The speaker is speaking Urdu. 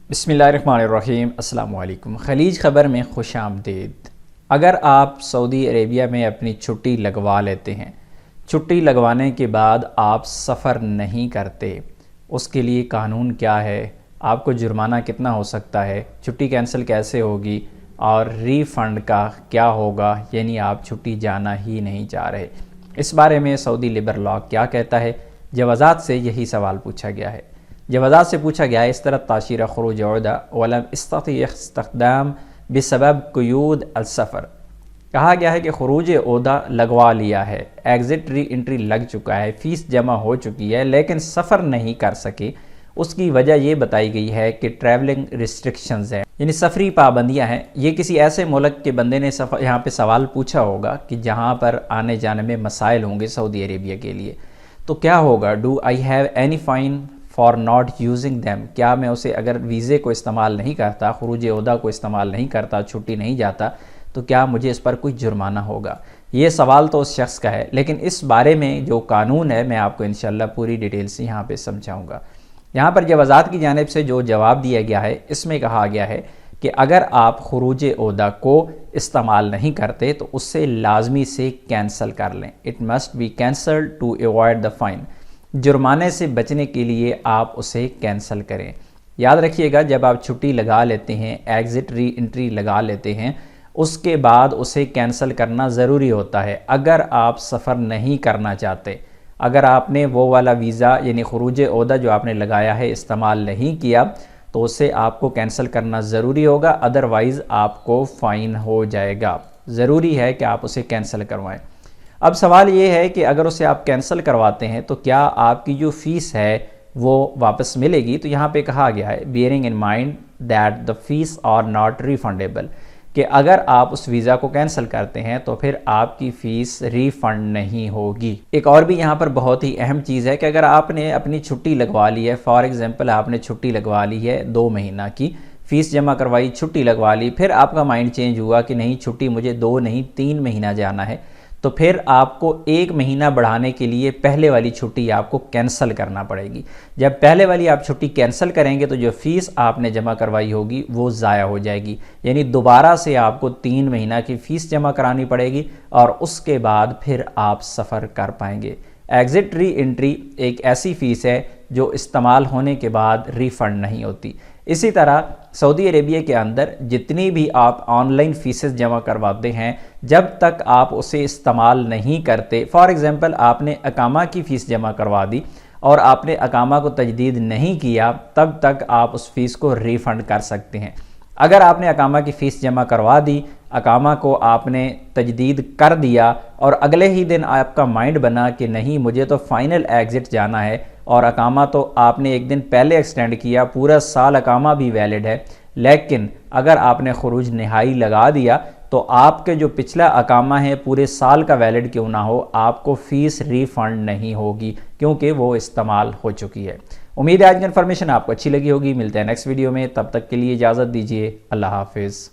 بسم اللہ الرحمن الرحیم۔ السلام علیکم۔ خلیج خبر میں خوش آمدید۔ اگر آپ سعودی عربیہ میں اپنی چھٹی لگوا لیتے ہیں، چھٹی لگوانے کے بعد آپ سفر نہیں کرتے، اس کے لیے قانون کیا ہے، آپ کو جرمانہ کتنا ہو سکتا ہے، چھٹی کینسل کیسے ہوگی اور ری فنڈ کا کیا ہوگا، یعنی آپ چھٹی جانا ہی نہیں چاہ رہے، اس بارے میں سعودی لیبر لا کیا کہتا ہے، جوازات سے یہی سوال پوچھا گیا ہے۔ جوازات سے پوچھا گیا ہے اس طرح تاشیر خروج عہدہ ولم استطیع استخدام بسبب قیود السفر، کہا گیا ہے کہ خروج عہدہ لگوا لیا ہے، ایگزٹ ری انٹری لگ چکا ہے، فیس جمع ہو چکی ہے، لیکن سفر نہیں کر سکے۔ اس کی وجہ یہ بتائی گئی ہے کہ ٹریولنگ ریسٹرکشنز ہیں، یعنی سفری پابندیاں ہیں۔ یہ کسی ایسے ملک کے بندے نے یہاں پہ سوال پوچھا ہوگا کہ جہاں پر آنے جانے میں مسائل ہوں گے سعودی عربیہ کے لیے، تو کیا ہوگا، do I have any fine for not using them, کیا میں اسے اگر ویزے کو استعمال نہیں کرتا، خروج عہدہ کو استعمال نہیں کرتا، چھٹی نہیں جاتا، تو کیا مجھے اس پر کوئی جرمانہ ہوگا؟ یہ سوال تو اس شخص کا ہے، لیکن اس بارے میں جو قانون ہے میں آپ کو انشاءاللہ پوری ڈیٹیل سے یہاں پہ سمجھاؤں گا۔ یہاں پر جوازات کی جانب سے جو جواب دیا گیا ہے اس میں کہا گیا ہے کہ اگر آپ خروج عہدہ کو استعمال نہیں کرتے تو اس سے لازمی سے کینسل کر لیں۔ It must be cancelled to avoid the fine, جرمانے سے بچنے کے لیے آپ اسے کینسل کریں۔ یاد رکھیے گا، جب آپ چھٹی لگا لیتے ہیں، ایگزٹ ری انٹری لگا لیتے ہیں، اس کے بعد اسے کینسل کرنا ضروری ہوتا ہے۔ اگر آپ سفر نہیں کرنا چاہتے، اگر آپ نے وہ والا ویزا یعنی خروج عہدہ جو آپ نے لگایا ہے استعمال نہیں کیا، تو اسے آپ کو کینسل کرنا ضروری ہوگا، ادروائز آپ کو فائن ہو جائے گا۔ ضروری ہے کہ آپ اسے کینسل کروائیں۔ اب سوال یہ ہے کہ اگر اسے آپ کینسل کرواتے ہیں تو کیا آپ کی جو فیس ہے وہ واپس ملے گی؟ تو یہاں پہ کہا گیا ہے bearing in mind that the fees are not refundable, کہ اگر آپ اس ویزا کو کینسل کرتے ہیں تو پھر آپ کی فیس ری فنڈ نہیں ہوگی۔ ایک اور بھی یہاں پر بہت ہی اہم چیز ہے کہ اگر آپ نے اپنی چھٹی لگوا لی ہے، فار ایگزامپل آپ نے چھٹی لگوا لی ہے 2 مہینہ کی، فیس جمع کروائی، چھٹی لگوا لی، پھر آپ کا مائنڈ چینج ہوا کہ نہیں چھٹی مجھے 2 نہیں 3 مہینہ جانا ہے، تو پھر آپ کو 1 مہینہ بڑھانے کے لیے پہلے والی چھٹی آپ کو کینسل کرنا پڑے گی۔ جب پہلے والی آپ چھٹی کینسل کریں گے تو جو فیس آپ نے جمع کروائی ہوگی وہ ضائع ہو جائے گی، یعنی دوبارہ سے آپ کو 3 مہینہ کی فیس جمع کرانی پڑے گی اور اس کے بعد پھر آپ سفر کر پائیں گے۔ ایگزٹ ری انٹری ایک ایسی فیس ہے جو استعمال ہونے کے بعد ری فنڈ نہیں ہوتی۔ اسی طرح سعودی عربیہ کے اندر جتنی بھی آپ آن لائن فیسز جمع کرواتے ہیں، جب تک آپ اسے استعمال نہیں کرتے، فار ایگزامپل آپ نے اقامہ کی فیس جمع کروا دی اور آپ نے اقامہ کو تجدید نہیں کیا، تب تک آپ اس فیس کو ری فنڈ کر سکتے ہیں۔ اگر آپ نے اقامہ کی فیس جمع کروا دی، اقامہ کو آپ نے تجدید کر دیا اور اگلے ہی دن آپ کا مائنڈ بنا کہ نہیں مجھے تو فائنل ایگزٹ جانا ہے، اور اقامہ تو آپ نے 1 دن پہلے ایکسٹینڈ کیا، پورا سال اقامہ بھی ویلڈ ہے، لیکن اگر آپ نے خروج نہائی لگا دیا تو آپ کے جو پچھلا اقامہ ہے پورے سال کا ویلڈ کیوں نہ ہو، آپ کو فیس ری فنڈ نہیں ہوگی کیونکہ وہ استعمال ہو چکی ہے۔ امید ہے آج کی انفارمیشن آپ کو اچھی لگی ہوگی۔ ملتے ہیں نیکسٹ ویڈیو میں، تب تک کے لیے اجازت دیجیے، اللہ حافظ۔